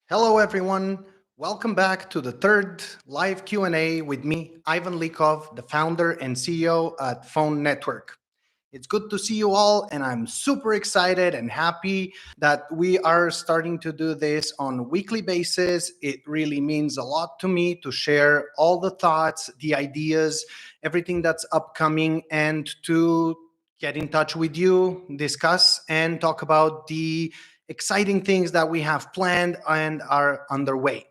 Hello, everyone. Welcome back to the third live Q&A with me, Ivan Likov, the founder and CEO at Fone Network. It's good to see you all, and I'm super excited and happy that we are starting to do this on a weekly basis. It really means a lot to me to share all the thoughts, the ideas, everything that's upcoming, and to get in touch with you, discuss, and talk about the exciting things that we have planned and are underway.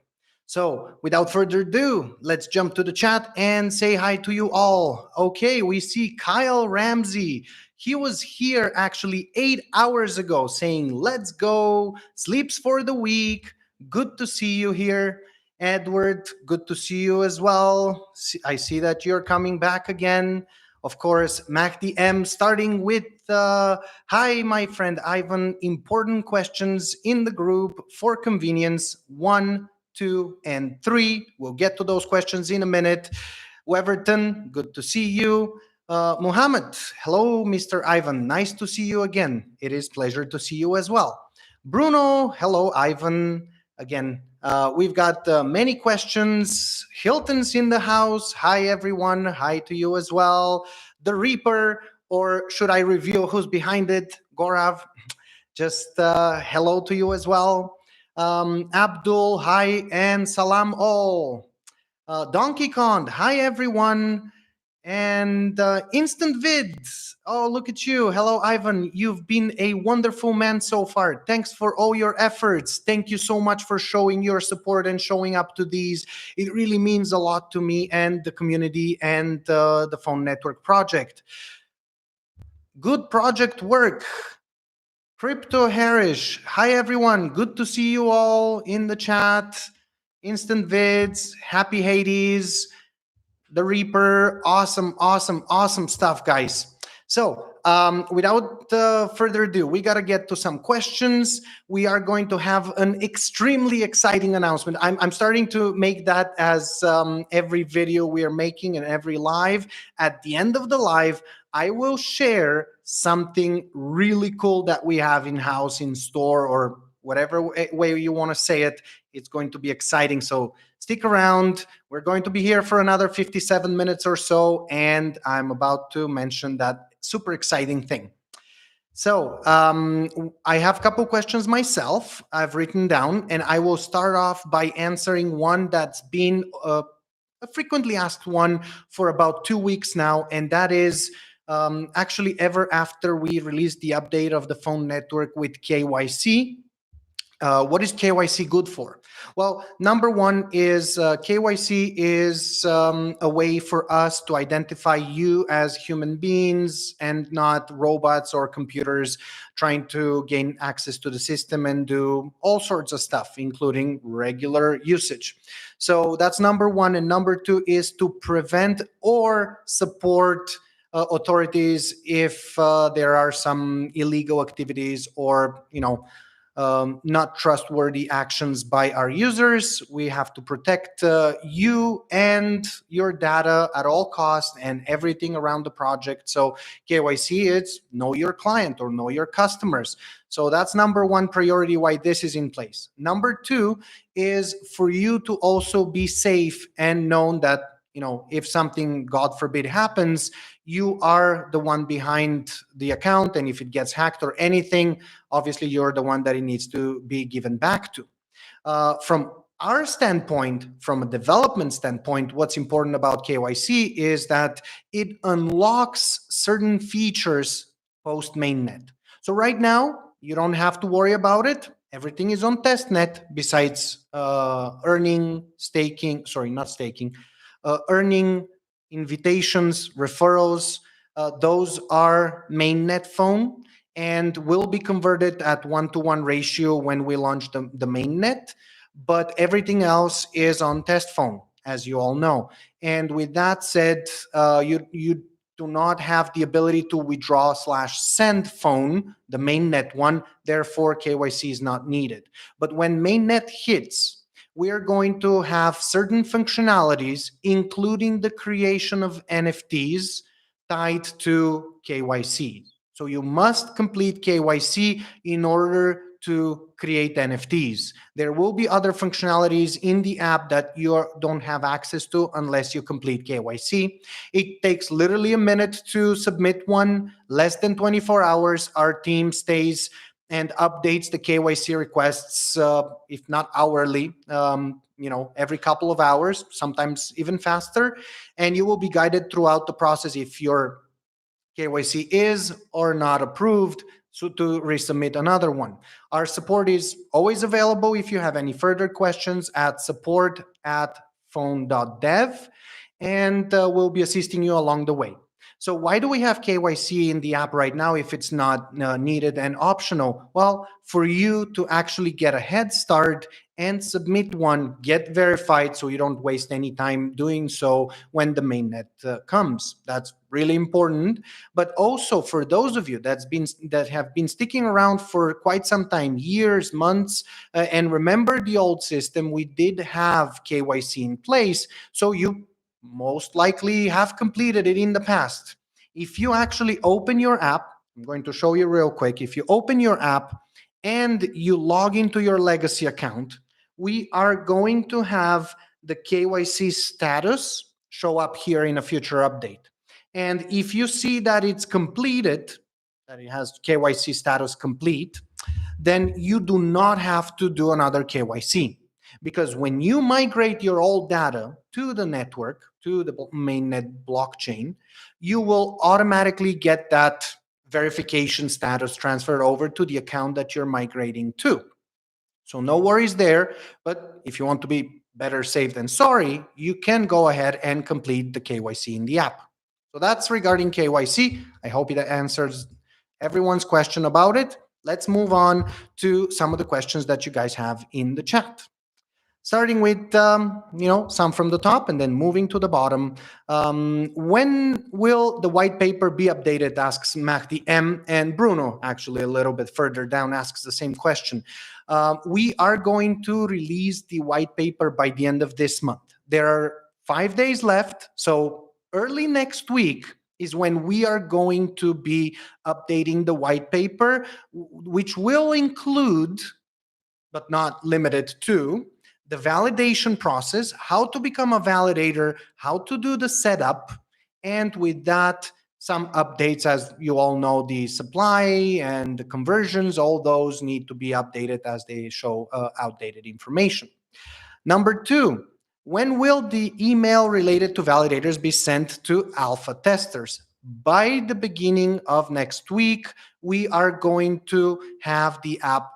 So, without further ado, let's jump to the chat and say hi to you all. Okay, we see Kyle Ramsey. He was here actually 8 hours ago saying, "Let's go, sleeps for the week. Good to see you here." Edward, good to see you as well. I see that you're coming back again. Of course, Mahdi M, starting with hi, my friend Ivan. Important questions in the group for convenience. 1, 2, and 3. We'll get to those questions in a minute. Weverton, good to see you. Muhammad, hello, Mr. Ivan. Nice to see you again. It is pleasure to see you as well. Bruno, hello, Ivan. Again, we've got many questions. Hilton's in the house. Hi, everyone. Hi to you as well. The Reaper, or should I reveal who's behind it? Gorav, just hello to you as well. Abdul, hi, and salam all. Donkey Kong, hi everyone. And Instant Vids, oh, look at you. Hello, Ivan. You've been a wonderful man so far. Thanks for all your efforts. Thank you so much for showing your support and showing up to these. It really means a lot to me and the community and the Phone Network project. Good project work. Crypto Harish. Hi, everyone. Good to see you all in the chat. Instant Vids. Happy Hades. The Reaper. Awesome stuff, guys. So, without further ado, we got to get to some questions. We are going to have an extremely exciting announcement. I'm starting to make that as every video we are making and every live. At the end of the live, I will share something really cool that we have in-house, in store, or whatever way you want to say it. It's going to be exciting. So stick around. We're going to be here for another 57 minutes or so, and I'm about to mention that super exciting thing. So I have a couple questions myself I've written down, and I will start off by answering one that's been a frequently asked one for about 2 weeks now, and that is actually ever after we released the update of the Phone Network with KYC. What is KYC good for? Well, number one is KYC is a way for us to identify you as human beings and not robots or computers trying to gain access to the system and do all sorts of stuff, including regular usage. So that's number one. And number two is to prevent or support authorities if there are some illegal activities or, not trustworthy actions by our users. We have to protect you and your data at all costs and everything around the project. So KYC is know your client or know your customers. So that's number one priority why this is in place. Number two is for you to also be safe and known that, if something, God forbid, happens, you are the one behind the account. And if it gets hacked or anything, obviously you're the one that it needs to be given back to. From our standpoint, from a development standpoint, what's important about KYC is that it unlocks certain features post mainnet. So right now, you don't have to worry about it. Everything is on testnet besides earning invitations, referrals. Those are mainnet phone and will be converted at 1-to-1 ratio when we launch the mainnet. But everything else is on test phone, as you all know. And with that said, you do not have the ability to withdraw/send phone, the mainnet one. Therefore, KYC is not needed. But when mainnet hits, we are going to have certain functionalities, including the creation of NFTs tied to KYC. So you must complete KYC in order to create NFTs. There will be other functionalities in the app that you don't have access to unless you complete KYC. It takes literally a minute to submit one, less than 24 hours. Our team stays and updates the KYC requests, if not hourly, every couple of hours, sometimes even faster. And you will be guided throughout the process if your KYC is or not approved, so to resubmit another one. Our support is always available if you have any further questions at support@fone.dev, and we'll be assisting you along the way. So why do we have KYC in the app right now if it's not needed and optional? Well, for you to actually get a head start and submit one, get verified so you don't waste any time doing so when the mainnet comes. That's really important. But also for those of you that have been sticking around for quite some time, years, months, and remember the old system, we did have KYC in place, so you most likely have completed it in the past. If you actually open your app, I'm going to show you real quick. If you open your app and you log into your legacy account, we are going to have the KYC status show up here in a future update. And if you see that it's completed, that it has KYC status complete, then you do not have to do another KYC. Because when you migrate your old data to the network, to the mainnet blockchain, you will automatically get that verification status transferred over to the account that you're migrating to. So no worries there. But if you want to be better safe than sorry, you can go ahead and complete the KYC in the app. So that's regarding KYC. I hope that answers everyone's question about it. Let's move on to some of the questions that you guys have in the chat. Starting with some from the top and then moving to the bottom. When will the white paper be updated? Asks Mahdi M. And Bruno, actually a little bit further down, asks the same question. We are going to release the white paper by the end of this month. There are 5 days left, so early next week is when we are going to be updating the white paper, which will include, but not limited to, the validation process, how to become a validator, how to do the setup, and with that, some updates. As you all know, the supply and the conversions, all those need to be updated as they show outdated information. Number 2, when will the email related to validators be sent to alpha testers? By the beginning of next week, we are going to have the app.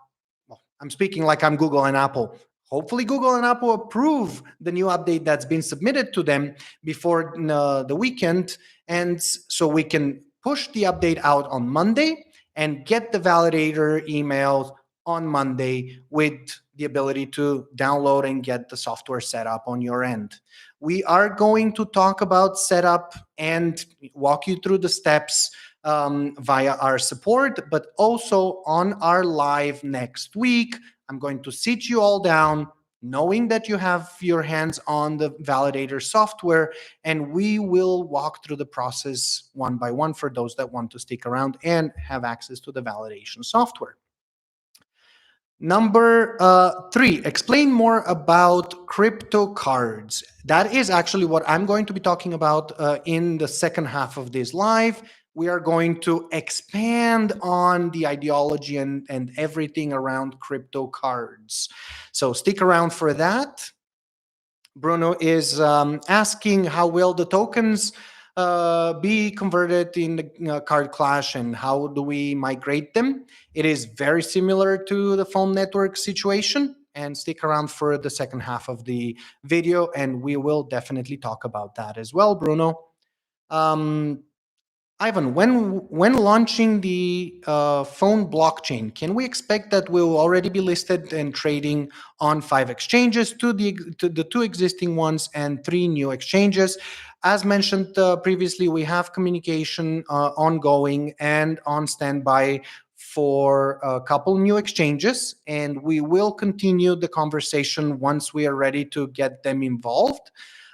Well, I'm speaking like I'm Google and Apple. Hopefully Google and Apple approve the new update that's been submitted to them before the weekend. And so we can push the update out on Monday and get the validator emails on Monday with the ability to download and get the software set up on your end. We are going to talk about setup and walk you through the steps via our support, but also on our live next week. I'm going to sit you all down, knowing that you have your hands on the validator software, and we will walk through the process one by one for those that want to stick around and have access to the validation software. Number 3, explain more about crypto cards. That is actually what I'm going to be talking about in the second half of this live. We are going to expand on the ideology and everything around crypto cards. So stick around for that. Bruno is asking how will the tokens be converted in the card clash and how do we migrate them? It is very similar to the Fone network situation. And stick around for the second half of the video and we will definitely talk about that as well, Bruno. Ivan, when launching the Fone blockchain, can we expect that we'll already be listed and trading on 5 exchanges, to the 2 existing ones and 3 new exchanges? As mentioned previously, we have communication ongoing and on standby for a couple new exchanges, and we will continue the conversation once we are ready to get them involved.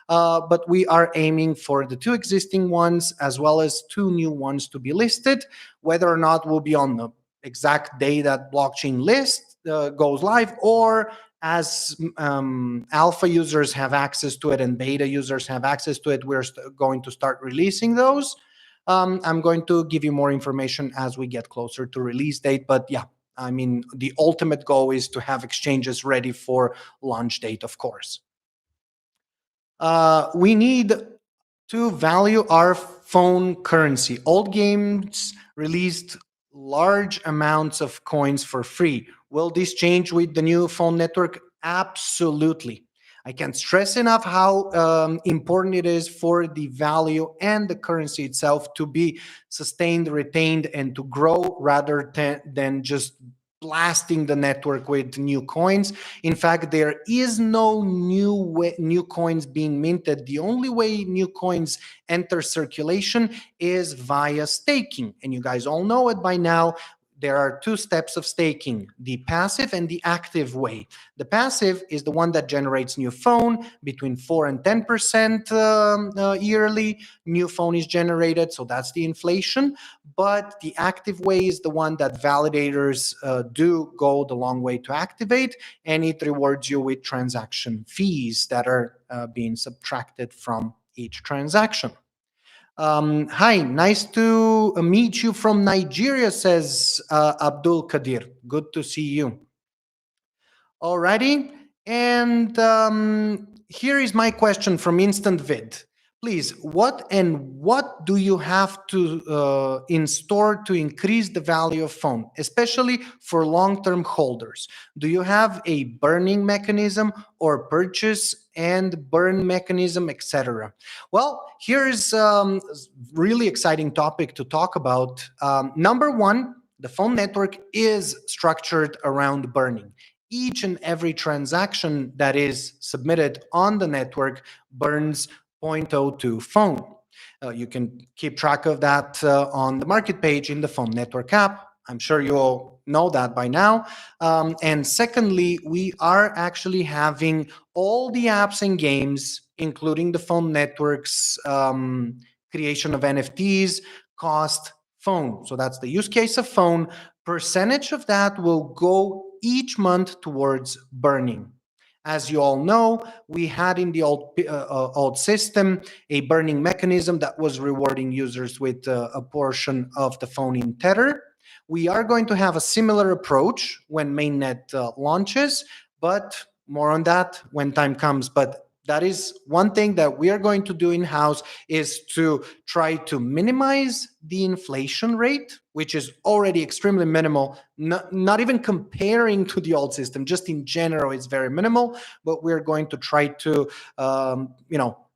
But we are aiming for the 2 existing ones as well as 2 new ones to be listed. Whether or not we'll be on the exact day that blockchain list goes live, or as alpha users have access to it and beta users have access to it, we're going to start releasing those. I'm going to give you more information as we get closer to release date. But yeah, I mean, the ultimate goal is to have exchanges ready for launch date, of course. We need to value our phone currency. Old games released large amounts of coins for free. Will this change with the new phone network? Absolutely. I can't stress enough how important it is for the value and the currency itself to be sustained, retained, and to grow rather than just blasting the network with new coins. In fact, there is no new coins being minted. The only way new coins enter circulation is via staking. And you guys all know it by now. There are two steps of staking, the passive and the active way. The passive is the one that generates new phone between 4 and 10% yearly. New phone is generated, so that's the inflation. But the active way is the one that validators do go the long way to activate, and it rewards you with transaction fees that are being subtracted from each transaction. Hi, nice to meet you from Nigeria, says Abdul Kadir. Good to see you. Alrighty, and here is my question from Instant Vid. Please, what do you have to in store to increase the value of phone, especially for long-term holders? Do you have a burning mechanism or purchase and burn mechanism, etc.? Well, here's really exciting topic to talk about. Number one, the phone network is structured around burning. Each and every transaction that is submitted on the network burns 0.02 phone. You can keep track of that on the market page in the phone network app. I'm sure you all know that by now. And secondly, we are actually having all the apps and games, including the phone network's creation of NFTs, cost phone. So that's the use case of phone. Percentage of that will go each month towards burning. As you all know, we had in the old system a burning mechanism that was rewarding users with a portion of the phone in Tether. We are going to have a similar approach when mainnet launches, but more on that when time comes. But that is one thing that we are going to do in-house, is to try to minimize the inflation rate, which is already extremely minimal, not even comparing to the old system, just in general, it's very minimal, but we're going to try to,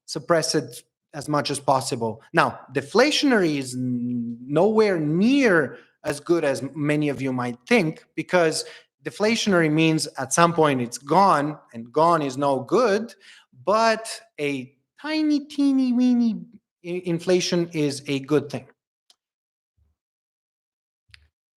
suppress it as much as possible. Now, deflationary is nowhere near as good as many of you might think, because deflationary means at some point it's gone, and gone is no good. But a tiny, teeny, weeny inflation is a good thing.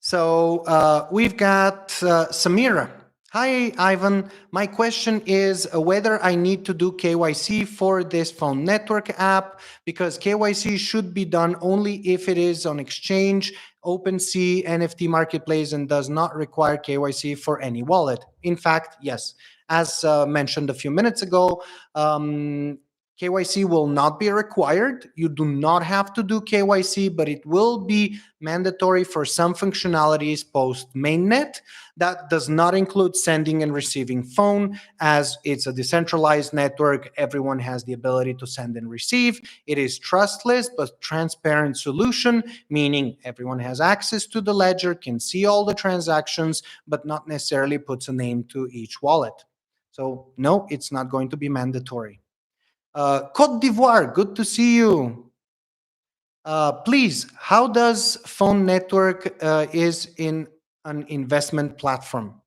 So we've got Samira. Hi, Ivan. My question is whether I need to do KYC for this phone network app, because KYC should be done only if it is on exchange, OpenSea, NFT marketplace, and does not require KYC for any wallet. In fact, yes. As mentioned a few minutes ago, KYC will not be required. You do not have to do KYC, but it will be mandatory for some functionalities post mainnet. That does not include sending and receiving phone, as it's a decentralized network. Everyone has the ability to send and receive. It is trustless but transparent solution, meaning everyone has access to the ledger, can see all the transactions, but not necessarily puts a name to each wallet. So no, it's not going to be mandatory. Côte d'Ivoire, good to see you. Please, how does Phone Network is in an investment platform?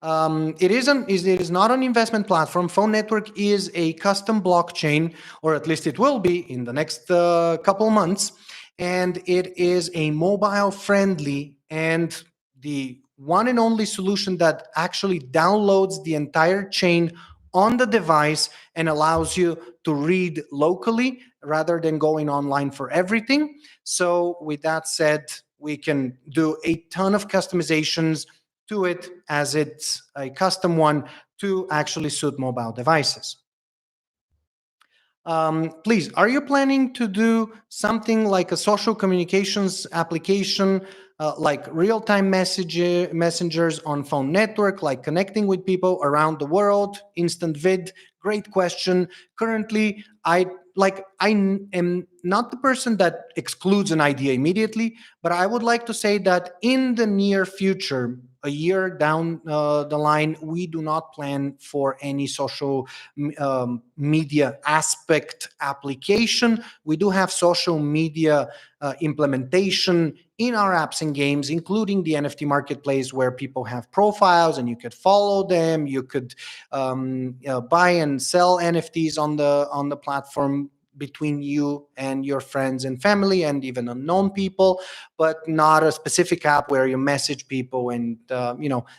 It is not an investment platform. Phone Network is a custom blockchain, or at least it will be in the next couple months. And it is a mobile friendly and the one and only solution that actually downloads the entire chain on the device and allows you to read locally rather than going online for everything. So with that said, we can do a ton of customizations to it as it's a custom one to actually suit mobile devices. Please, are you planning to do something like a social communications application, like real-time messengers on phone network, like connecting with people around the world, instant vid? Great question. Currently, I am not the person that excludes an idea immediately, but I would like to say that in the near future, a year down the line, we do not plan for any social media aspect application. We do have social media implementation in our apps and games, including the NFT marketplace, where people have profiles and you could follow them. You could buy and sell NFTs on the platform between you and your friends and family and even unknown people, but not a specific app where you message people. And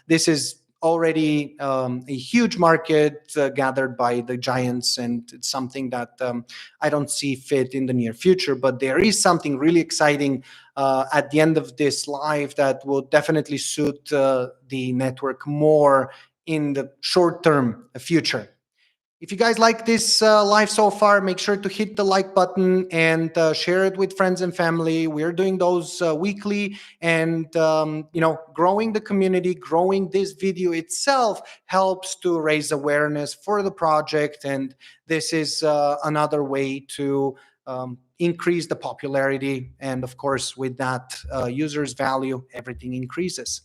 this is already a huge market gathered by the giants, and it's something that I don't see fit in the near future. But there is something really exciting at the end of this live that will definitely suit the network more in the short term future. If you guys like this live so far, make sure to hit the like button and share it with friends and family. We're doing those weekly, and growing the community, growing this video itself helps to raise awareness for the project, and this is another way to increase the popularity, and of course, with that users value, everything increases.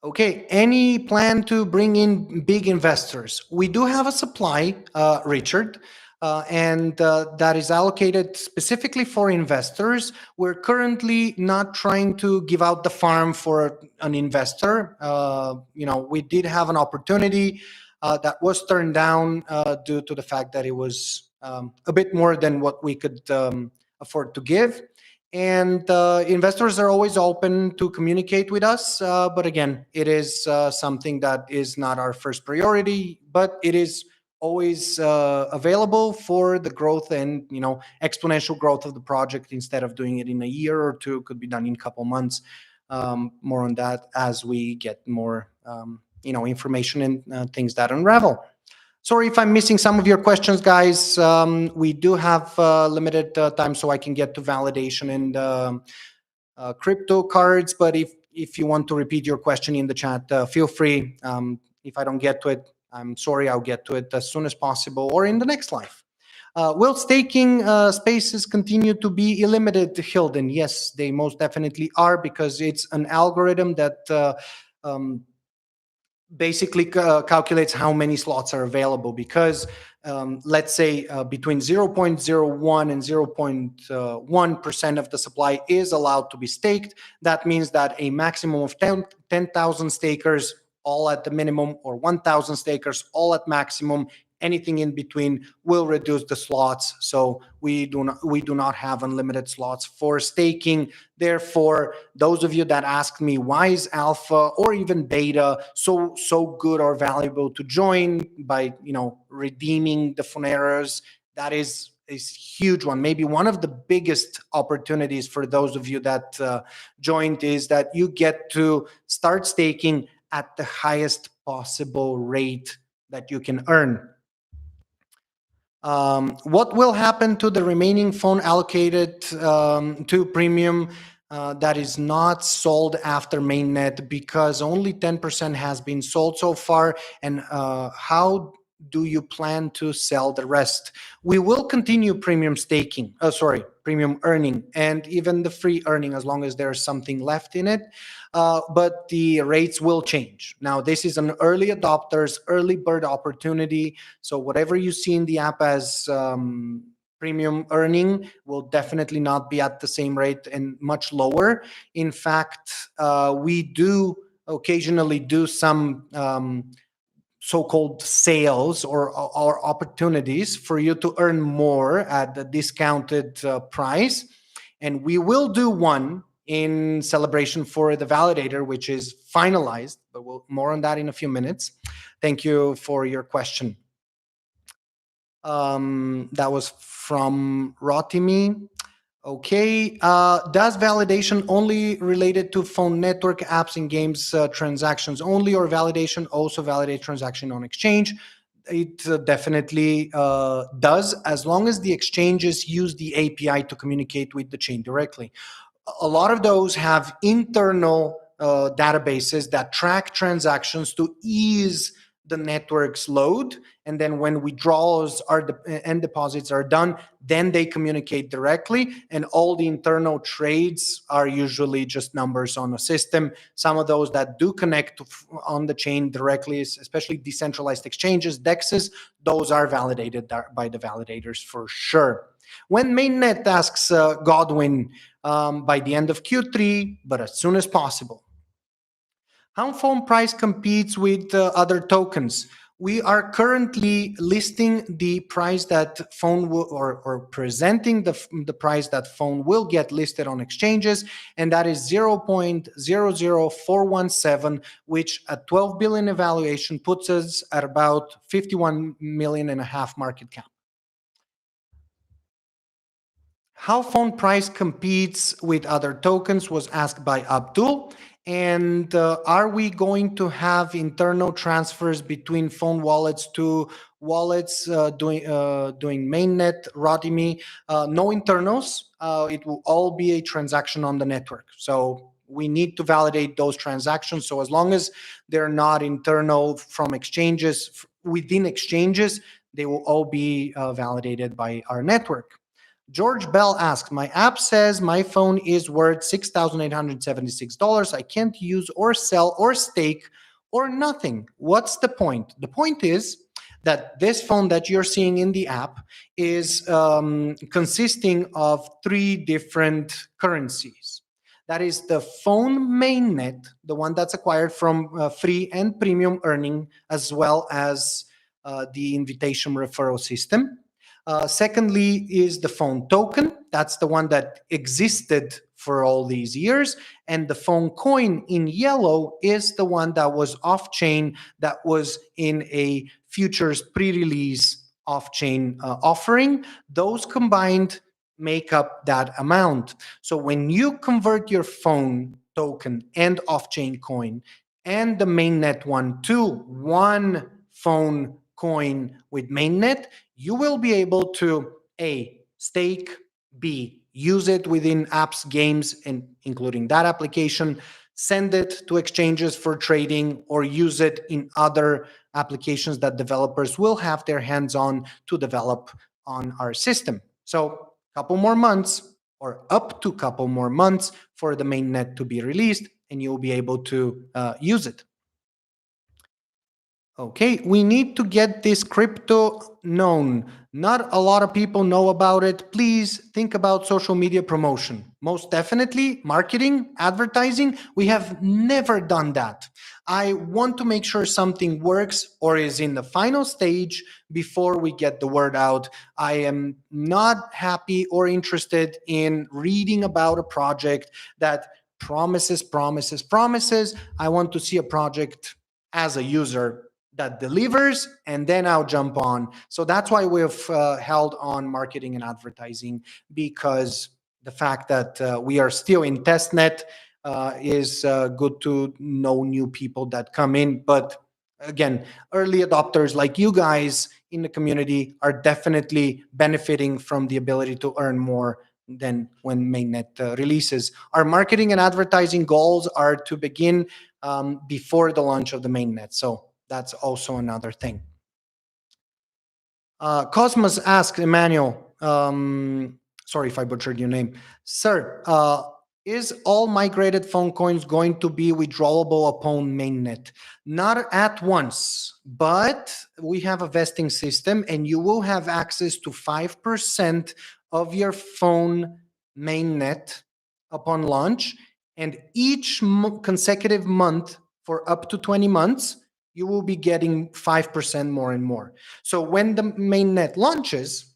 Okay, any plan to bring in big investors? We do have a supply, Richard, and that is allocated specifically for investors. We're currently not trying to give out the farm for an investor. We did have an opportunity that was turned down due to the fact that it was a bit more than what we could afford to give. And investors are always open to communicate with us. But again, it is something that is not our first priority, but it is always available for the growth and exponential growth of the project. Instead of doing it in a year or two, could be done in a couple months. More on that as we get more information and things that unravel. Sorry if I'm missing some of your questions, guys. We do have limited time, so I can get to validation and crypto cards. But if you want to repeat your question in the chat, feel free. If I don't get to it, I'm sorry. I'll get to it as soon as possible or in the next live. Will staking spaces continue to be illimited, Hilden? Yes, they most definitely are, because it's an algorithm that basically calculates how many slots are available, because let's say between 0.01 and 0.1% of the supply is allowed to be staked. That means that a maximum of 10,000 stakers all at the minimum, or 1,000 stakers all at maximum, anything in between will reduce the slots. So we do not have unlimited slots for staking. Therefore, those of you that ask me, why is alpha or even beta so good or valuable to join by redeeming the Foneros, that is a huge one. Maybe one of the biggest opportunities for those of you that joined is that you get to start staking at the highest possible rate that you can earn. What will happen to the remaining Fone allocated to premium that is not sold after mainnet, because only 10% has been sold so far? And how do you plan to sell the rest? We will continue premium premium earning, and even the free earning, as long as there's something left in it. But the rates will change. Now, this is an early adopters, early bird opportunity. So whatever you see in the app as premium earning will definitely not be at the same rate, and much lower. In fact, we do occasionally do some so-called sales or opportunities for you to earn more at the discounted price. And we will do one in celebration for the Validator, which is finalized, but more on that in a few minutes. Thank you for your question. That was from Rotimi. Okay, does validation only related to phone network apps and games transactions only, or validation also validate transaction on exchange? It definitely does, as long as the exchanges use the API to communicate with the chain directly. A lot of those have internal databases that track transactions to ease the network's load, and then when withdrawals are and deposits are done, then they communicate directly, and all the internal trades are usually just numbers on a system. Some of those that do connect on the chain directly, especially decentralized exchanges, dexes, those are validated by the validators for sure. When mainnet asks Godwin, by the end of Q3, but as soon as possible. How Phone price competes with other tokens? We are currently listing the price that Phone will, or presenting the price that Phone will get listed on exchanges, and that is 0.00417, which at 12 billion evaluation puts us at about 51 million and a half market cap. How Phone price competes with other tokens was asked by Abdul. And are we going to have internal transfers between Phone wallets to wallets doing mainnet, Rodimi? No internals. It will all be a transaction on the network. So we need to validate those transactions. So as long as they're not internal from exchanges, within exchanges, they will all be validated by our network. George Bell asks, my app says my phone is worth $6,876. I can't use or sell or stake or nothing. What's the point? The point is that this phone that you're seeing in the app is consisting of three different currencies. That is the phone mainnet, the one that's acquired from free and premium earning, as well as the invitation referral system. Secondly is the phone token. That's the one that existed for all these years. And the phone coin in yellow is the one that was off chain, that was in a futures pre-release off chain offering. Those combined make up that amount. So when you convert your phone token and off chain coin and the mainnet one to one phone coin with mainnet, you will be able to A, stake, B, use it within apps, games, and including that application, send it to exchanges for trading, or use it in other applications that developers will have their hands on to develop on our system. So a couple more months, or up to a couple more months, for the mainnet to be released, and you'll be able to use it. Okay, we need to get this crypto known. Not a lot of people know about it. Please think about social media promotion. Most definitely, marketing, advertising. We have never done that. I want to make sure something works or is in the final stage before we get the word out. I am not happy or interested in reading about a project that promises. I want to see a project as a user that delivers, and then I'll jump on. So that's why we've held on marketing and advertising, because the fact that we are still in testnet is good to know new people that come in. But again, early adopters like you guys in the community are definitely benefiting from the ability to earn more than when mainnet releases. Our marketing and advertising goals are to begin before the launch of the mainnet. So that's also another thing. Cosmos asks Emmanuel, sorry if I butchered your name. Sir, is all migrated phone coins going to be withdrawable upon mainnet? Not at once, but we have a vesting system, and you will have access to 5% of your phone mainnet upon launch. And each consecutive month for up to 20 months, you will be getting 5% more and more. So when the mainnet launches,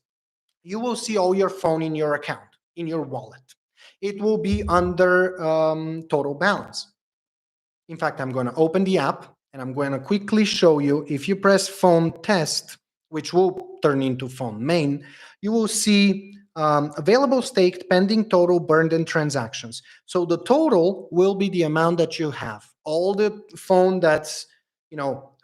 you will see all your phone in your account, in your wallet. It will be under total balance. In fact, I'm going to open the app and I'm going to quickly show you. If you press phone test, which will turn into phone main, you will see available staked pending total burned in transactions. So the total will be the amount that you have. All the phone that's,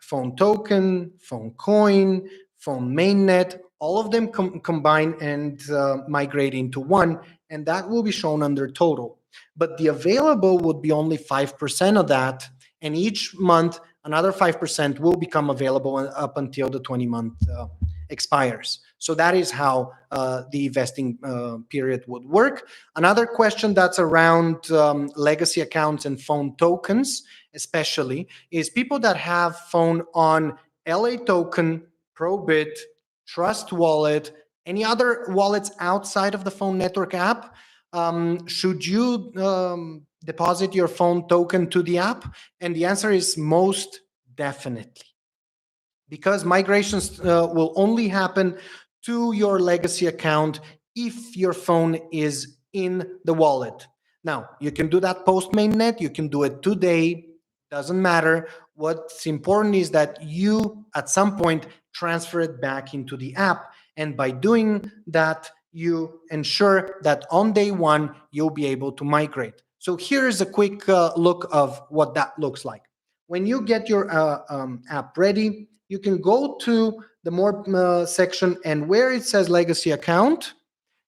phone token, phone coin, phone mainnet, all of them combine and migrate into one, and that will be shown under total. But the available would be only 5% of that, and each month another 5% will become available up until the 20-month expires. So that is how the vesting period would work. Another question that's around legacy accounts and phone tokens, especially, is people that have phone on LA token, Probit, Trust Wallet, any other wallets outside of the phone network app. Should you deposit your phone token to the app? And the answer is most definitely, because migrations will only happen to your legacy account if your phone is in the wallet. Now, you can do that post mainnet, you can do it today, doesn't matter. What's important is that you, at some point, transfer it back into the app. And by doing that, you ensure that on day one, you'll be able to migrate. So here's a quick look of what that looks like. When you get your app ready, you can go to the more section, and where it says legacy account,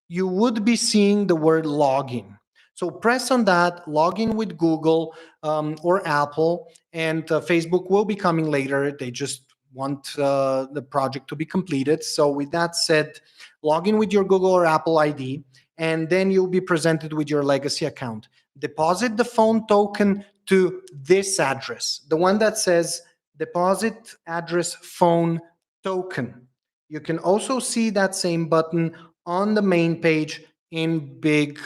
you would be seeing the word login. So press on that, login with Google or Apple, and Facebook will be coming later. They just want the project to be completed. So with that said, login with your Google or Apple ID, and then you'll be presented with your legacy account. Deposit the phone token to this address, the one that says deposit address phone token. You can also see that same button on the main page in big,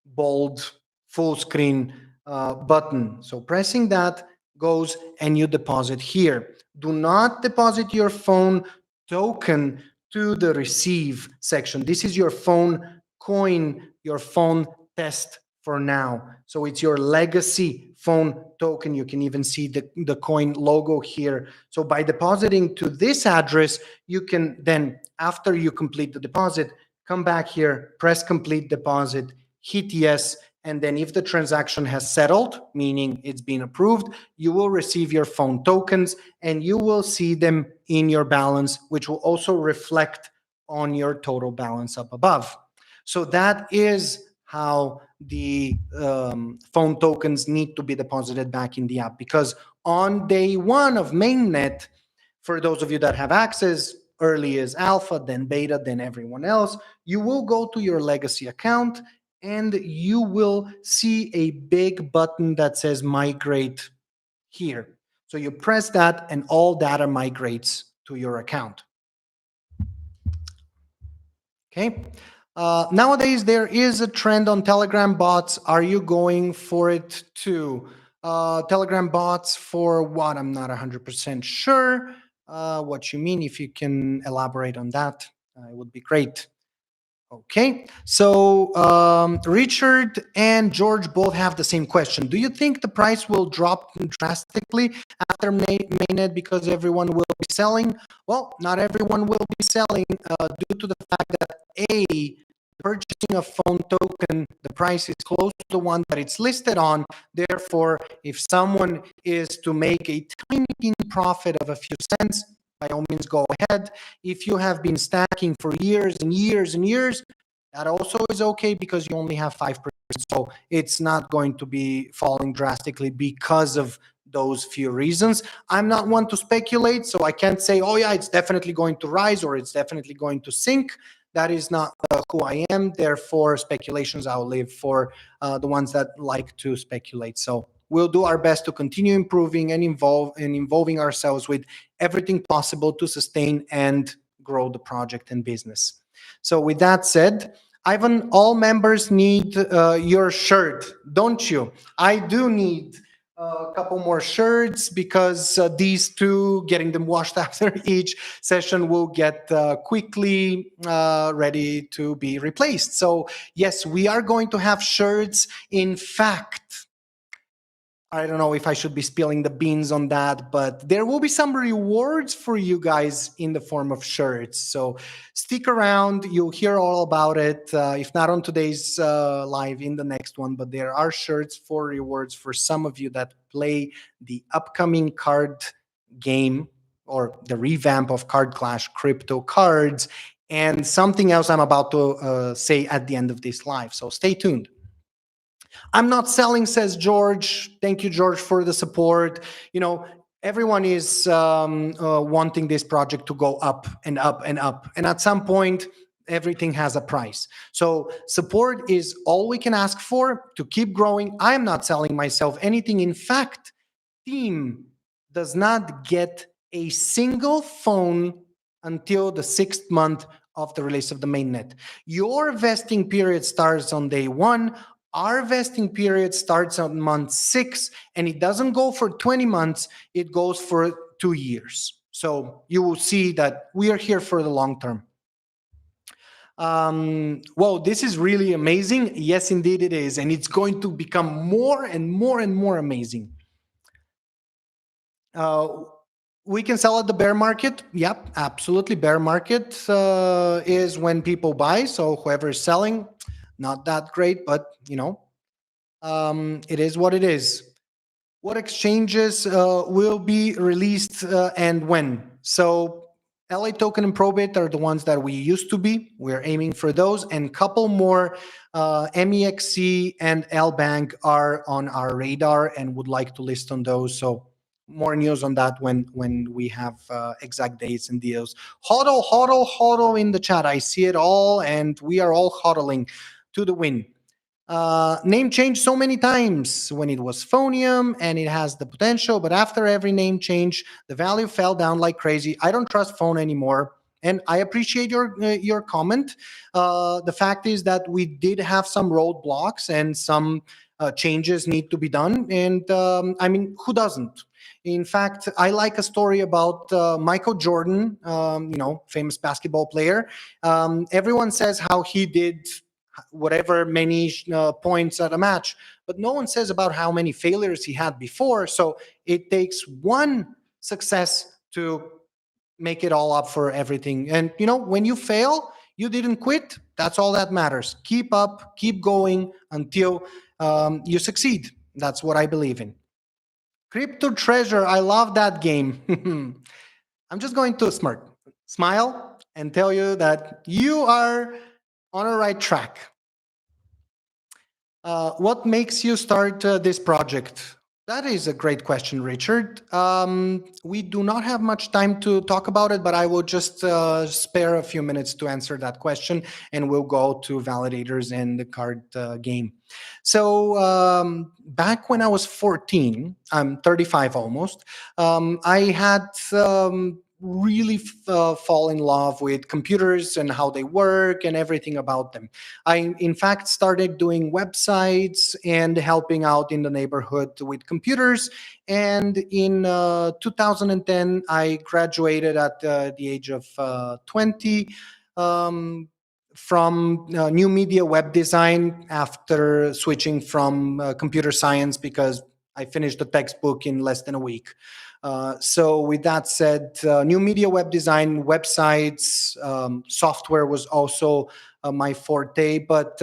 bold, full screen button. So pressing that goes and you deposit here. Do not deposit your phone token to the receive section. This is your phone coin, your phone test for now. So it's your legacy phone token. You can even see the coin logo here. So by depositing to this address, you can then, after you complete the deposit, come back here, press complete deposit, hit yes, and then if the transaction has settled, meaning it's been approved, you will receive your phone tokens and you will see them in your balance, which will also reflect on your total balance up above. So that is how the phone tokens need to be deposited back in the app, because on day one of mainnet, for those of you that have access, early is alpha, then beta, then everyone else, you will go to your legacy account and you will see a big button that says migrate here. So you press that and all data migrates to your account. Okay. Nowadays, there is a trend on Telegram bots. Are you going for it too? Telegram bots for what? I'm not 100% sure what you mean. If you can elaborate on that, it would be great. Okay, so Richard and George both have the same question. Do you think the price will drop drastically after mainnet because everyone will be selling? Well, not everyone will be selling due to the fact that A, purchasing a phone token, the price is close to the one that it's listed on. Therefore, if someone is to make a tiny profit of a few cents, by all means, go ahead. If you have been stacking for years and years and years, that also is okay because you only have 5%. So it's not going to be falling drastically because of those few reasons. I'm not one to speculate, so I can't say, oh yeah, it's definitely going to rise or it's definitely going to sink. That is not who I am. Therefore, speculations I'll leave for the ones that like to speculate. So we'll do our best to continue improving and involving ourselves with everything possible to sustain and grow the project and business. So with that said, Ivan, all members need your shirt, don't you? I do need a couple more shirts because these two, getting them washed after each session, will get quickly ready to be replaced. So yes, we are going to have shirts. In fact, I don't know if I should be spilling the beans on that, but there will be some rewards for you guys in the form of shirts. So stick around. You'll hear all about it. If not on today's live, in the next one. But there are shirts for rewards for some of you that play the upcoming card game or the revamp of Card Clash crypto cards and something else I'm about to say at the end of this live. So stay tuned. I'm not selling, says George. Thank you, George, for the support. You know, everyone is wanting this project to go up and up and up. And at some point, everything has a price. So support is all we can ask for to keep growing. I am not selling myself anything. In fact, Team does not get a single phone until the 6th month of the release of the mainnet. Your vesting period starts on day 1. Our vesting period starts on month 6, and it doesn't go for 20 months, it goes for 2 years. So you will see that we are here for the long term. Whoa, this is really amazing. Yes, indeed it is. And it's going to become more and more and more amazing. We can sell at the bear market. Yep, absolutely. Bear market is when people buy. So whoever is selling, not that great, but it is what it is. What exchanges will be released and when? So LA Token and Probit are the ones that we used to be. We're aiming for those, and couple more MEXC and LBank are on our radar and would like to list on those. So more news on that when we have exact dates and deals. Hodl, hodl, hodl in the chat. I see it all, and we are all hodling to the win. Name changed so many times when it was Phonium and it has the potential, but after every name change, the value fell down like crazy. I don't trust Phone anymore. And I appreciate your comment. The fact is that we did have some roadblocks and some changes need to be done. And I mean, who doesn't? In fact, I like a story about Michael Jordan, famous basketball player. Everyone says how he did whatever many points at a match, but no one says about how many failures he had before. So it takes one success to make it all up for everything. And when you fail, you didn't quit. That's all that matters. Keep up, keep going until you succeed. That's what I believe in. Crypto Treasure, I love that game. I'm just going to smile and tell you that you are on a right track. What makes you start this project? That is a great question, Richard. We do not have much time to talk about it, but I will just spare a few minutes to answer that question, and we'll go to validators and the card game. So back when I was 14, I'm 35 almost, I had really fall in love with computers and how they work and everything about them. I, in fact, started doing websites and helping out in the neighborhood with computers. And in 2010, I graduated at the age of 20 from new media web design after switching from computer science because I finished the textbook in less than a week. So with that said, new media web design, websites, software was also my forte, but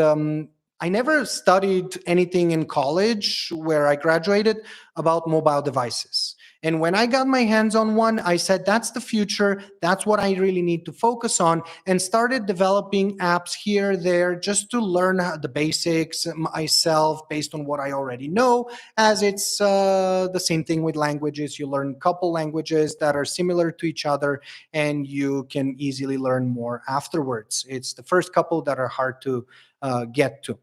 I never studied anything in college where I graduated about mobile devices. And when I got my hands on one, I said, that's the future. That's what I really need to focus on, and started developing apps here, there, just to learn the basics myself based on what I already know, as it's the same thing with languages. You learn a couple languages that are similar to each other, and you can easily learn more afterwards. It's the first couple that are hard to get to.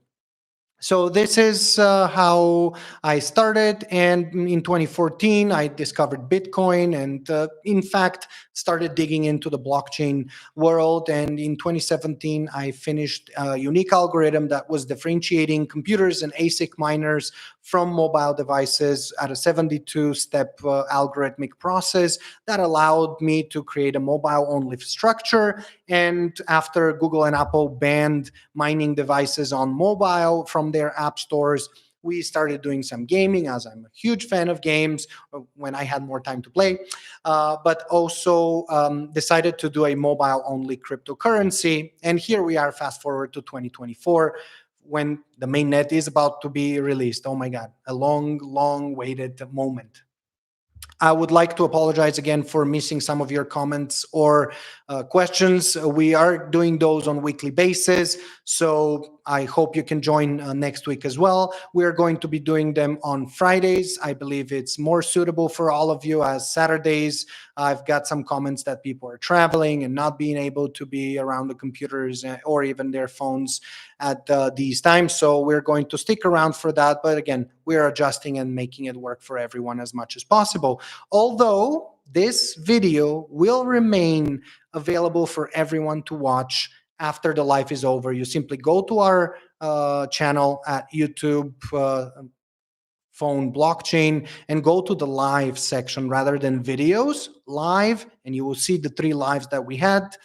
So this is how I started, and in 2014 I discovered Bitcoin, and in fact started digging into the blockchain world. And in 2017 I finished a unique algorithm that was differentiating computers and ASIC miners from mobile devices at a 72-step algorithmic process that allowed me to create a mobile-only structure. And after Google and Apple banned mining devices on mobile from their app stores, we started doing some gaming, as I'm a huge fan of games when I had more time to play, but also decided to do a mobile only cryptocurrency. And here we are, fast forward to 2024, when the mainnet is about to be released. Oh my God, a long waited moment. I would like to apologize again for missing some of your comments or questions. We are doing those on a weekly basis, so I hope you can join next week as well. We are going to be doing them on Fridays. I believe it's more suitable for all of you, as Saturdays, I've got some comments that people are traveling and not being able to be around the computers or even their phones at these times. So we're going to stick around for that. But again, we're adjusting and making it work for everyone as much as possible. Although this video will remain available for everyone to watch after the live is over. You simply go to our channel at YouTube, Fone blockchain, and go to the live section rather than videos, live, and you will see the 3 lives that we had.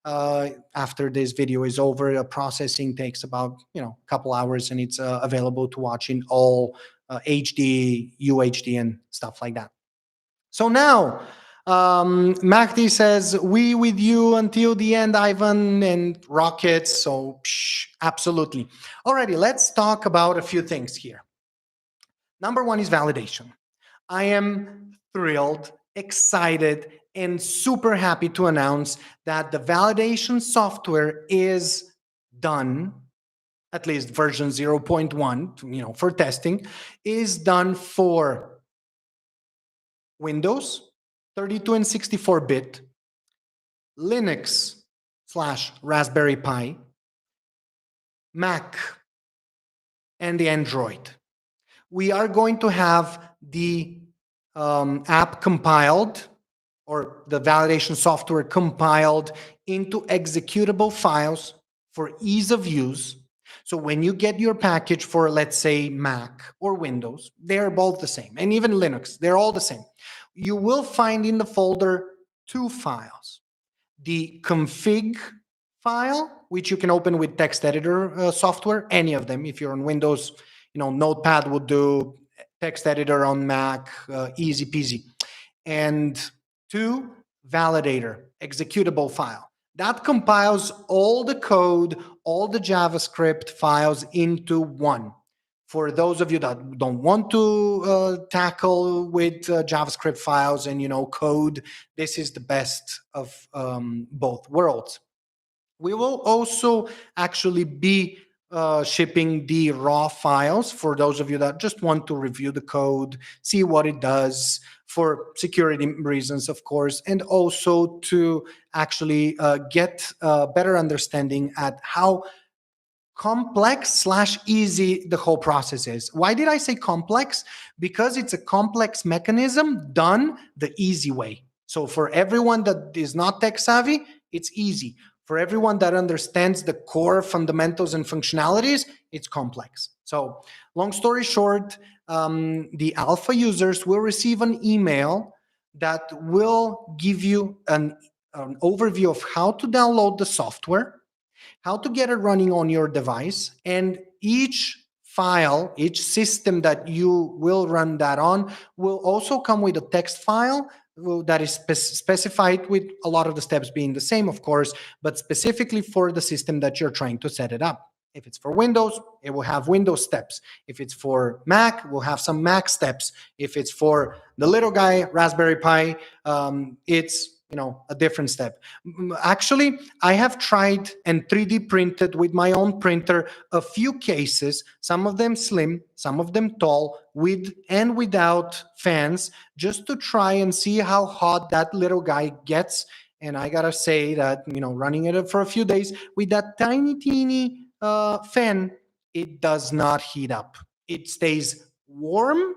After this video is over, processing takes about a couple hours, and it's available to watch in all HD, UHD, and stuff like that. So now, Mahdi says, we with you until the end, Ivan, and rockets. So absolutely. Alrighty, let's talk about a few things here. Number one is validation. I am thrilled, excited, and super happy to announce that the validation software is done. At least version 0.1, for testing, is done for Windows, 32 and 64-bit, Linux / Raspberry Pi, Mac, and the Android. We are going to have the app compiled, or the validation software compiled into executable files for ease of use. So when you get your package for, let's say, Mac or Windows, they're both the same. And even Linux, they're all the same. You will find in the folder 2 files. The config file, which you can open with text editor software, any of them. If you're on Windows, Notepad will do, text editor on Mac, easy peasy. And 2, Validator, executable file. That compiles all the code, all the JavaScript files into one. For those of you that don't want to tackle with JavaScript files and code, this is the best of both worlds. We will also actually be shipping the raw files for those of you that just want to review the code, see what it does, for security reasons, of course, and also to actually get a better understanding at how complex / easy the whole process is. Why did I say complex? Because it's a complex mechanism done the easy way. So for everyone that is not tech savvy, it's easy. For everyone that understands the core fundamentals and functionalities, it's complex. So long story short, the alpha users will receive an email that will give you an overview of how to download the software, how to get it running on your device, and each file, each system that you will run that on will also come with a text file that is specified, with a lot of the steps being the same, of course, but specifically for the system that you're trying to set it up. If it's for Windows, it will have Windows steps. If it's for Mac, we'll have some Mac steps. If it's for the little guy, Raspberry Pi, it's a different step. Actually, I have tried and 3D printed with my own printer a few cases, some of them slim, some of them tall, with and without fans, just to try and see how hot that little guy gets. And I gotta say that, running it for a few days with that tiny, teeny fan, it does not heat up. It stays warm,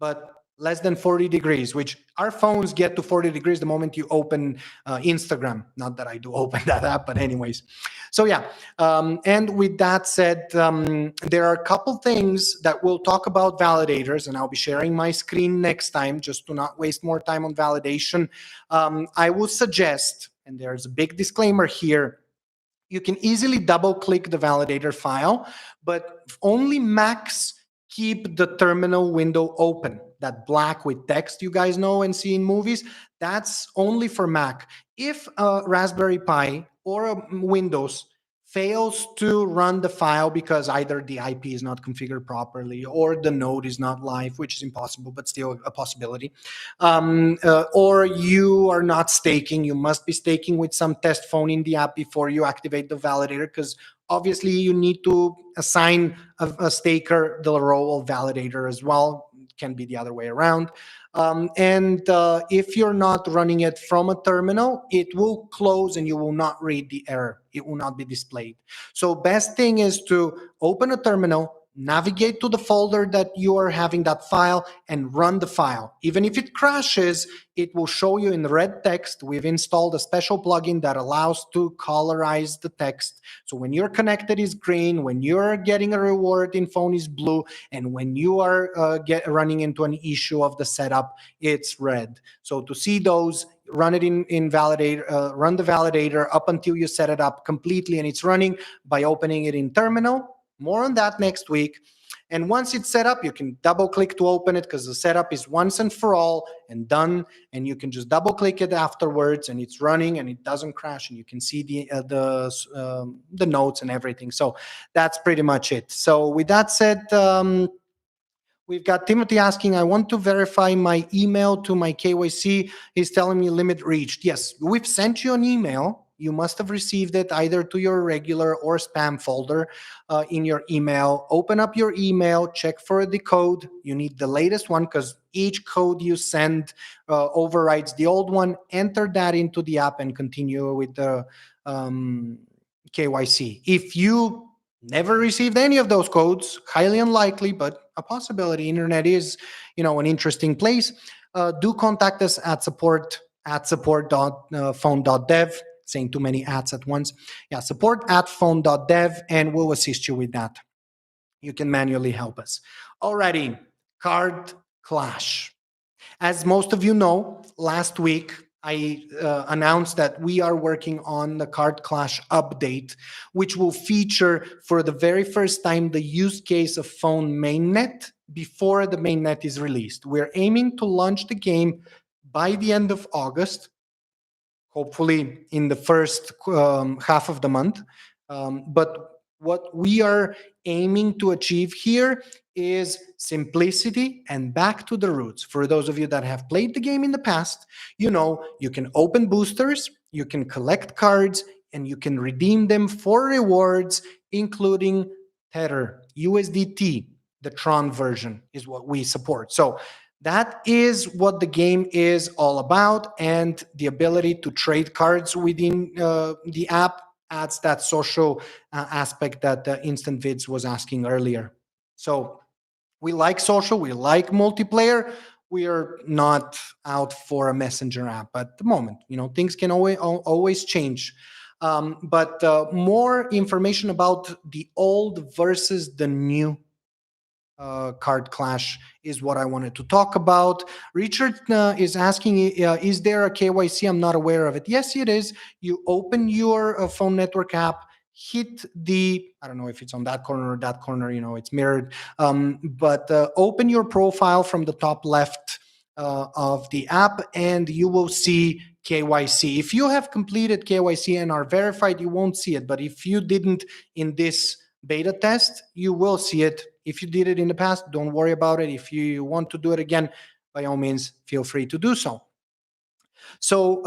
but less than 40 degrees, which our phones get to 40 degrees the moment you open Instagram. Not that I do open that app, but anyways. So yeah, and with that said, there are a couple things that we'll talk about validators, and I'll be sharing my screen next time just to not waste more time on validation. I will suggest, and there's a big disclaimer here, you can easily double click the validator file, but only max keep the terminal window open. That black with text you guys know and see in movies, that's only for Mac. If a Raspberry Pi or a Windows fails to run the file because either the IP is not configured properly or the node is not live, which is impossible, but still a possibility, or you are not staking, you must be staking with some test phone in the app before you activate the validator, because obviously you need to assign a staker the role of validator as well. It can be the other way around. And if you're not running it from a terminal, it will close and you will not read the error. It will not be displayed. So best thing is to open a terminal, navigate to the folder that you are having that file, and run the file. Even if it crashes, it will show you in red text. We've installed a special plugin that allows to colorize the text. So when you're connected is green, when you're getting a reward in Fone is blue, and when you are running into an issue of the setup, it's red. So to see those, run it in Validator, run the validator up until you set it up completely and it's running by opening it in terminal. More on that next week. And once it's set up, you can double click to open it, because the setup is once and for all and done. And you can just double click it afterwards and it's running and it doesn't crash. And you can see the notes and everything. So that's pretty much it. So with that said, we've got Timothy asking, I want to verify my email to my KYC. He's telling me limit reached. Yes, we've sent you an email. You must have received it either to your regular or spam folder in your email. Open up your email, check for the code. You need the latest one, because each code you send overrides the old one. Enter that into the app and continue with the KYC. If you never received any of those codes, highly unlikely, but a possibility. Internet is, an interesting place. Do contact us at support@fone.dev. Saying too many ads at once. Yeah, support@fone.dev, and we'll assist you with that. You can manually help us. Alrighty, Card Clash. As most of you know, last week I announced that we are working on the Card Clash update, which will feature for the very first time the use case of Fone mainnet before the mainnet is released. We're aiming to launch the game by the end of August, hopefully in the first half of the month. But what we are aiming to achieve here is simplicity and back to the roots. For those of you that have played the game in the past, you can open boosters, you can collect cards, and you can redeem them for rewards, including Tether, USDT. The Tron version is what we support. So that is what the game is all about, and the ability to trade cards within the app adds that social aspect that Instant Vids was asking earlier. So we like social, we like multiplayer. We are not out for a messenger app at the moment. Things can always change. But more information about the old versus the new Card Clash is what I wanted to talk about. Richard is asking, is there a KYC? I'm not aware of it. Yes, it is. You open your Fone Network app, hit I don't know if it's on that corner or that corner, it's mirrored. But open your profile from the top left of the app and you will see KYC. If you have completed KYC and are verified, you won't see it. But if you didn't in this beta test, you will see it. If you did it in the past, don't worry about it. If you want to do it again, by all means, feel free to do so. So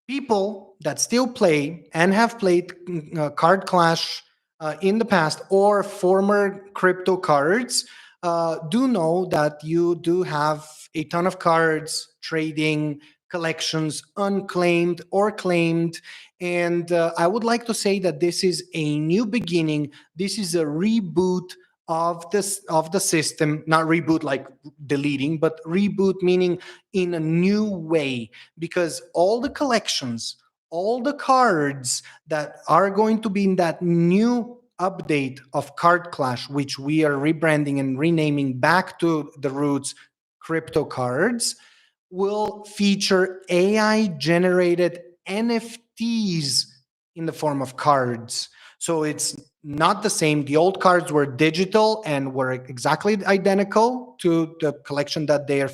people that still play and have played Card Clash in the past, or former crypto cards, do know that you do have a ton of cards, trading, collections, unclaimed or claimed. And I would like to say that this is a new beginning. This is a reboot of the system. Not reboot like deleting, but reboot meaning in a new way, because all the collections, all the cards that are going to be in that new update of Card Clash, which we are rebranding and renaming back to the roots, crypto cards, will feature AI generated NFTs in the form of cards. So it's not the same. The old cards were digital and were exactly identical to the collection that they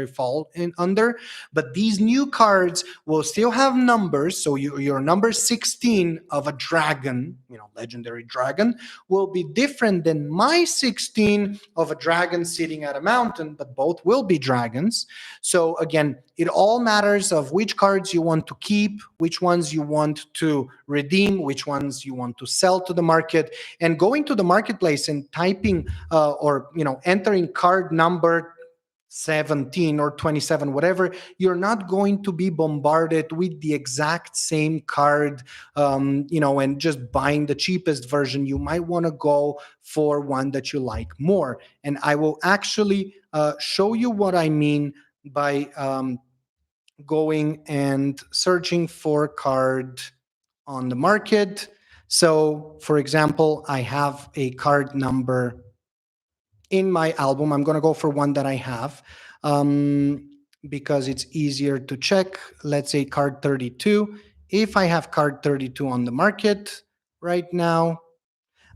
fall in under. But these new cards will still have numbers. So your number 16 of a dragon, legendary dragon, will be different than my 16 of a dragon sitting at a mountain, but both will be dragons. So again, it all matters of which cards you want to keep, which ones you want to redeem, which ones you want to sell to the market, and going to the marketplace and typing or entering card number 17 or 27, whatever, you're not going to be bombarded with the exact same card, and just buying the cheapest version. You might want to go for one that you like more. And I will actually show you what I mean by going and searching for card on the market. So, for example, I have a card number in my album. I'm going to go for one that I have because it's easier to check. Let's say card 32. If I have card 32 on the market right now,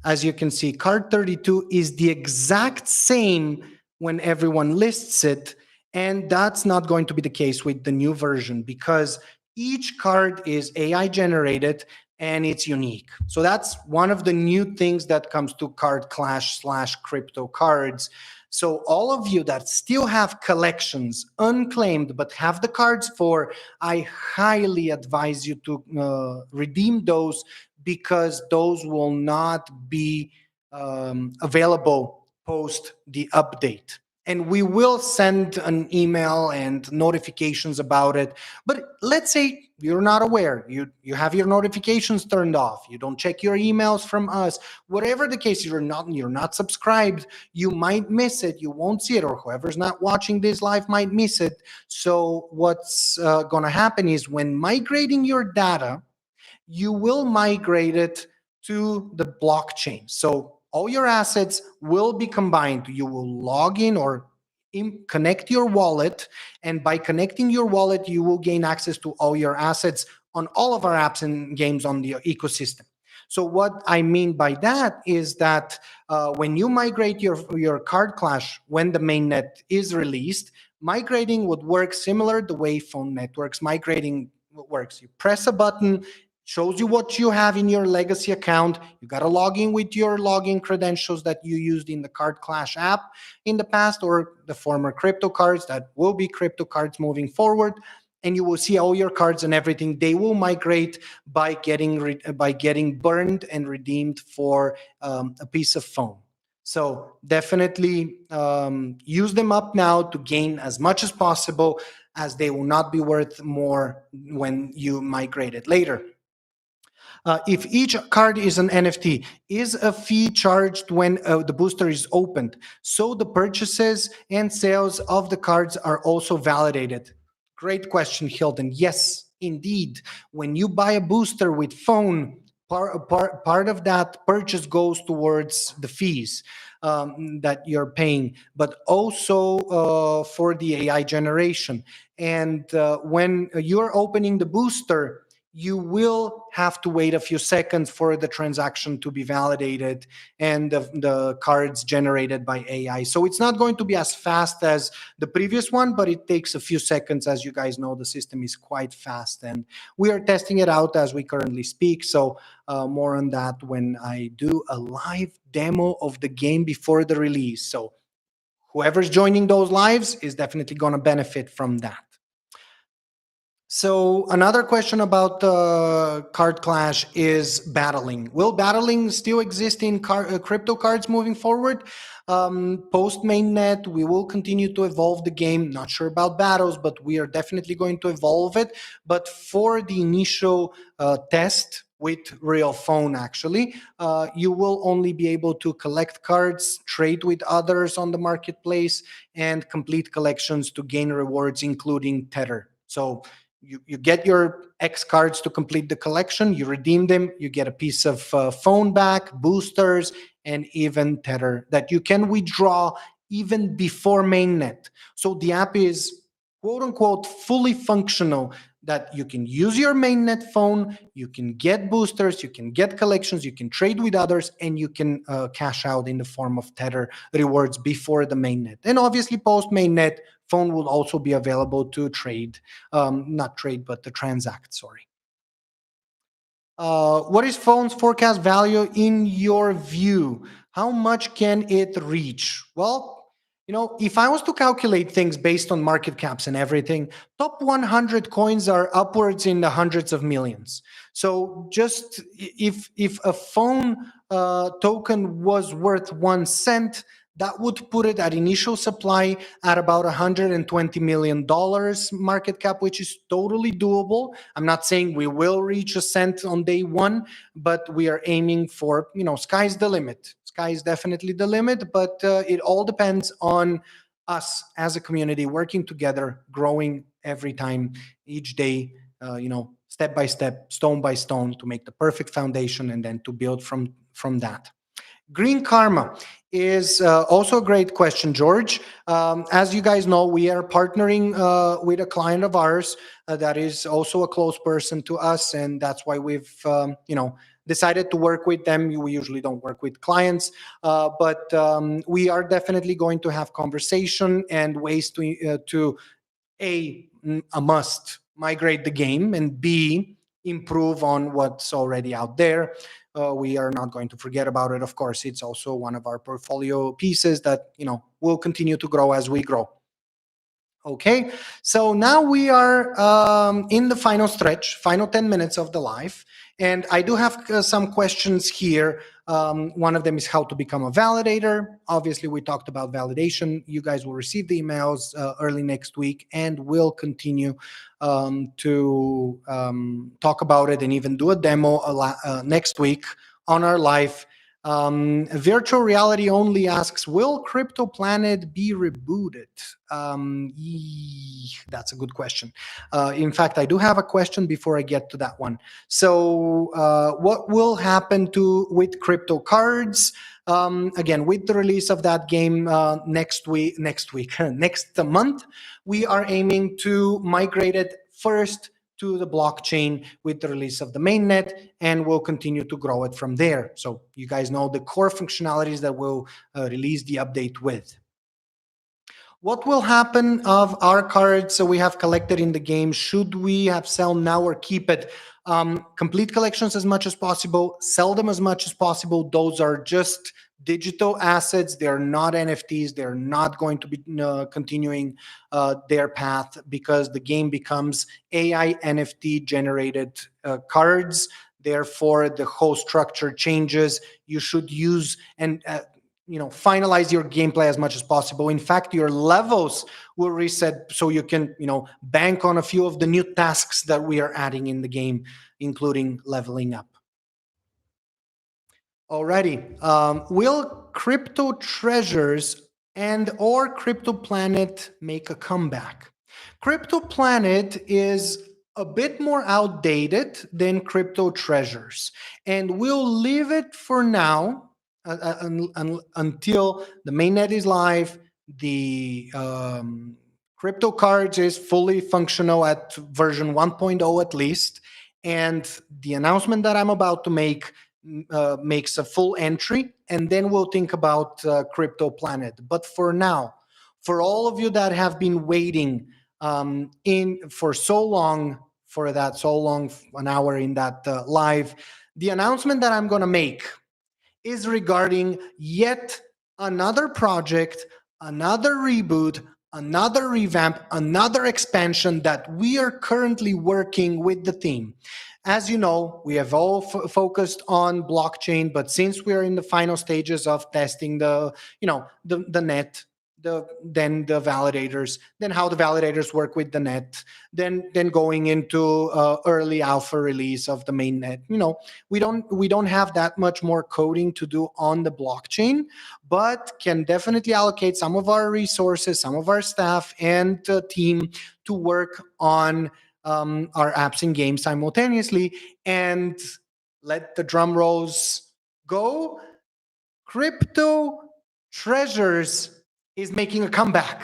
as you can see, card 32 is the exact same when everyone lists it. And that's not going to be the case with the new version because each card is AI generated and it's unique. So that's one of the new things that comes to Card Clash / crypto cards. So all of you that still have collections unclaimed but have the cards for, I highly advise you to redeem those because those will not be available post the update. And we will send an email and notifications about it. But let's say you're not aware, you have your notifications turned off, you don't check your emails from us, whatever the case, you're not subscribed, you might miss it, you won't see it, or whoever's not watching this live might miss it. So what's going to happen is when migrating your data, you will migrate it to the blockchain. So all your assets will be combined. You will log in or connect your wallet. And by connecting your wallet, you will gain access to all your assets on all of our apps and games on the ecosystem. So what I mean by that is that when you migrate your Card Clash, when the mainnet is released, migrating would work similar the way Fone Networks migrating works. You press a button, shows you what you have in your legacy account. You got to log in with your login credentials that you used in the Card Clash app in the past, or the former crypto cards that will be crypto cards moving forward. And you will see all your cards and everything. They will migrate by getting burned and redeemed for a piece of Fone. So definitely use them up now to gain as much as possible, as they will not be worth more when you migrate it later. If each card is an NFT, is a fee charged when the booster is opened? So the purchases and sales of the cards are also validated. Great question, Hilton. Yes, indeed. When you buy a booster with Fone, part of that purchase goes towards the fees that you're paying, but also for the AI generation. And when you're opening the booster, you will have to wait a few seconds for the transaction to be validated and the cards generated by AI. So it's not going to be as fast as the previous one, but it takes a few seconds. As you guys know, the system is quite fast, and we are testing it out as we currently speak. So more on that when I do a live demo of the game before the release. So whoever's joining those lives is definitely going to benefit from that. So another question about Card Clash is battling. Will battling still exist in crypto cards moving forward? Post mainnet, we will continue to evolve the game. Not sure about battles, but we are definitely going to evolve it. But for the initial test with real Fone, actually, you will only be able to collect cards, trade with others on the marketplace, and complete collections to gain rewards, including Tether. So you get your X cards to complete the collection, you redeem them, you get a piece of Fone back, boosters, and even Tether that you can withdraw even before mainnet. So the app is quote unquote fully functional that you can use your mainnet phone, you can get boosters, you can get collections, you can trade with others, and you can cash out in the form of Tether rewards before the mainnet. And obviously, post mainnet, Phone will also be available to trade, not trade, but to transact. Sorry. What is Phone's forecast value in your view? How much can it reach? Well, if I was to calculate things based on market caps and everything, top 100 coins are upwards in the hundreds of millions. So just if a phone token was worth 1 cent, that would put it at initial supply at about $120 million market cap, which is totally doable. I'm not saying we will reach a cent on day one, but we are aiming for, sky's the limit. Sky is definitely the limit, but it all depends on us as a community working together, growing every time, each day, step by step, stone by stone, to make the perfect foundation and then to build from that. Green karma is also a great question, George. As you guys know, we are partnering with a client of ours that is also a close person to us, and that's why we've decided to work with them. We usually don't work with clients, but we are definitely going to have conversation and ways to a must migrate the game, and B, improve on what's already out there. We are not going to forget about it. Of course, it's also one of our portfolio pieces that will continue to grow as we grow. Okay, so now we are in the final stretch, final 10 minutes of the live. And I do have some questions here. One of them is how to become a validator. Obviously, we talked about validation. You guys will receive the emails early next week, and we'll continue to talk about it and even do a demo next week on our live. Virtual Reality Only asks, will Crypto Planet be rebooted? That's a good question. In fact, I do have a question before I get to that one. So what will happen with crypto cards? Again, with the release of that game next month, we are aiming to migrate it first to the blockchain with the release of the mainnet, and we'll continue to grow it from there. So you guys know the core functionalities that we'll release the update with. What will happen of our cards we have collected in the game? Should we have sell now or keep it? Complete collections as much as possible, sell them as much as possible. Those are just digital assets. They're not NFTs. They're not going to be continuing their path, because the game becomes AI NFT generated cards. Therefore, the whole structure changes. You should use and finalize your gameplay as much as possible. In fact, your levels will reset, so you can bank on a few of the new tasks that we are adding in the game, including leveling up. Alrighty. Will crypto treasures and or Crypto Planet make a comeback? Crypto Planet is a bit more outdated than crypto treasures, and we'll leave it for now until the mainnet is live, the crypto cards is fully functional at version 1.0 at least, and the announcement that I'm about to make makes a full entry, and then we'll think about Crypto Planet. But for now, for all of you that have been waiting for so long, an hour in that live, the announcement that I'm going to make is regarding yet another project, another reboot, another revamp, another expansion that we are currently working with the team. As you know, we have all focused on blockchain, but since we are in the final stages of testing the net, then the validators, then how the validators work with the net, then going into early alpha release of the main net. We don't have that much more coding to do on the blockchain, but can definitely allocate some of our resources, some of our staff and team to work on our apps and games simultaneously. And let the drum rolls go. Crypto treasures is making a comeback.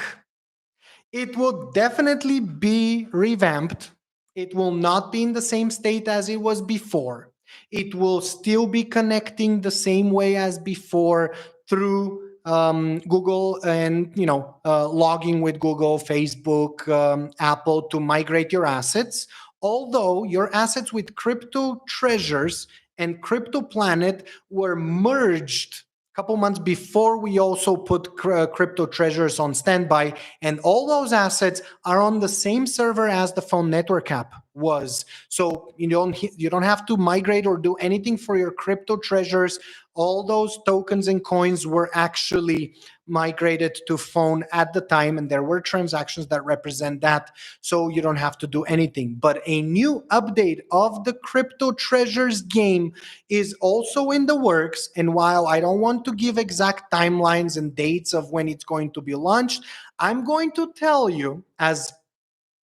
It will definitely be revamped. It will not be in the same state as it was before. It will still be connecting the same way as before through Google and logging with Google, Facebook, Apple to migrate your assets. Although your assets with crypto treasures and crypto planet were merged a couple months before we also put crypto treasures on standby, and all those assets are on the same server as the Fone network app was. So you don't have to migrate or do anything for your crypto treasures. All those tokens and coins were actually migrated to Fone at the time, and there were transactions that represent that, so you don't have to do anything. But a new update of the crypto treasures game is also in the works, and while I don't want to give exact timelines and dates of when it's going to be launched, I'm going to tell you, as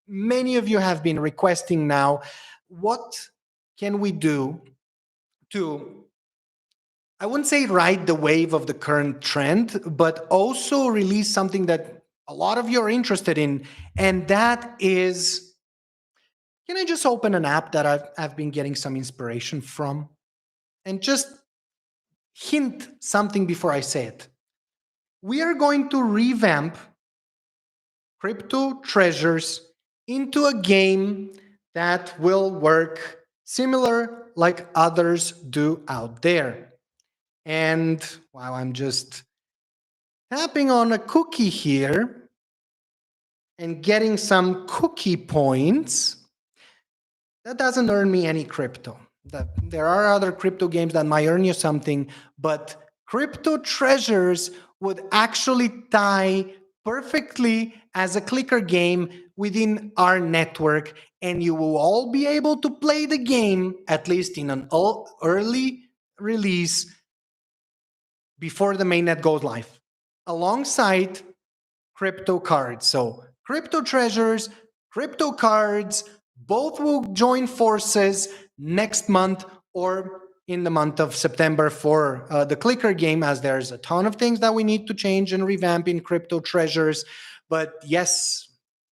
many of you have been requesting now, what can we do to, I wouldn't say ride the wave of the current trend, but also release something that a lot of you are interested in. And that is, can I just open an app that I've been getting some inspiration from and just hint something before I say it? We are going to revamp crypto treasures into a game that will work similar like others do out there. And while I'm just tapping on a cookie here and getting some cookie points, that doesn't earn me any crypto. There are other crypto games that might earn you something, but crypto treasures would actually tie perfectly as a clicker game within our network, and you will all be able to play the game, at least in an early release, before the mainnet goes live, alongside crypto cards. So crypto treasures, crypto cards, both will join forces next month or in the month of September for the clicker game, as there's a ton of things that we need to change and revamp in crypto treasures. But yes,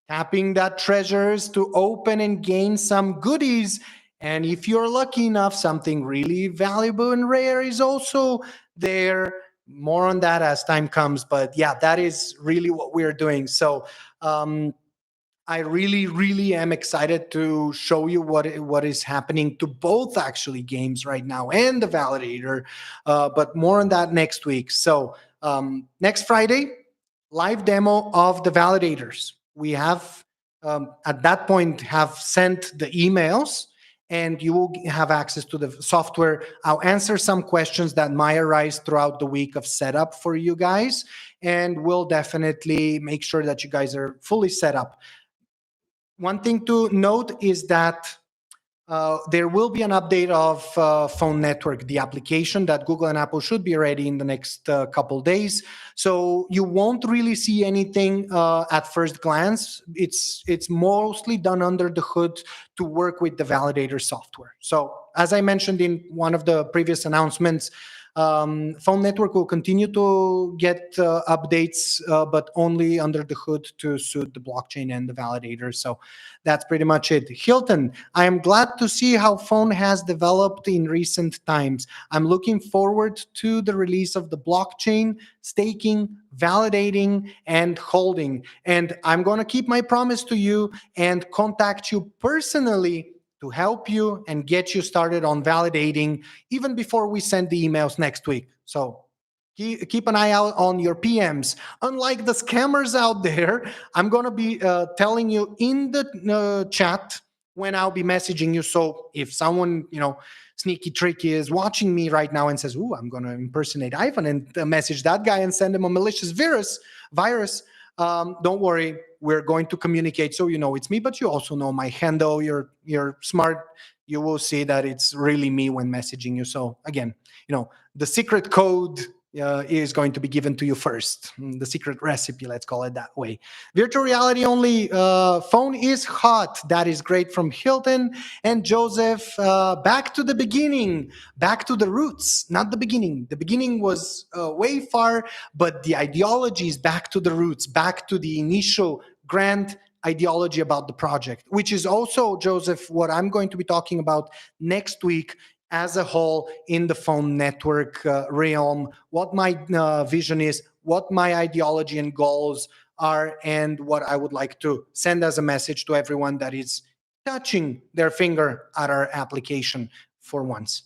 tapping that treasures to open and gain some goodies. And if you're lucky enough, something really valuable and rare is also there. More on that as time comes. But yeah, that is really what we're doing. So I really, really am excited to show you what is happening to both actually games right now and the Validator. But more on that next week. So next Friday, live demo of the Validators. We have at that point have sent the emails, and you will have access to the software. I'll answer some questions that might arise throughout the week of setup for you guys, and we'll definitely make sure that you guys are fully set up. One thing to note is that there will be an update of Fone Network, the application that Google and Apple should be ready in the next couple days. So you won't really see anything at first glance. It's mostly done under the hood to work with the Validator software. So as I mentioned in one of the previous announcements, Fone Network will continue to get updates, but only under the hood to suit the blockchain and the validator. So that's pretty much it. Hilton, I am glad to see how Fone has developed in recent times. I'm looking forward to the release of the blockchain, staking, validating, and holding. And I'm going to keep my promise to you and contact you personally to help you and get you started on validating even before we send the emails next week. So keep an eye out on your PMs. Unlike the scammers out there, I'm going to be telling you in the chat when I'll be messaging you. So if someone, sneaky tricky is watching me right now and says, "Ooh, I'm going to impersonate Ivan and message that guy and send him a malicious virus, don't worry, we're going to communicate so you know it's me, but you also know my handle. You're smart. You will see that it's really me when messaging you. So again, the secret code is going to be given to you first. The secret recipe, let's call it that way. Virtual reality only Fone is hot. That is great from Hilton and Joseph. Back to the beginning, back to the roots, not the beginning. The beginning was way far, but the ideology is back to the roots, back to the initial grand ideology about the project, which is also, Joseph, what I'm going to be talking about next week as a whole in the Fone network realm, what my vision is, what my ideology and goals are, and what I would like to send as a message to everyone that is touching their finger at our application for once.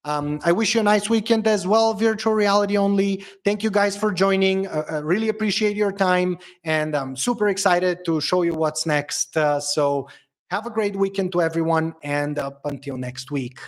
I wish you a nice weekend as well, virtual reality only. Thank you guys for joining. Really appreciate your time, and I'm super excited to show you what's next. So have a great weekend to everyone, and up until next week.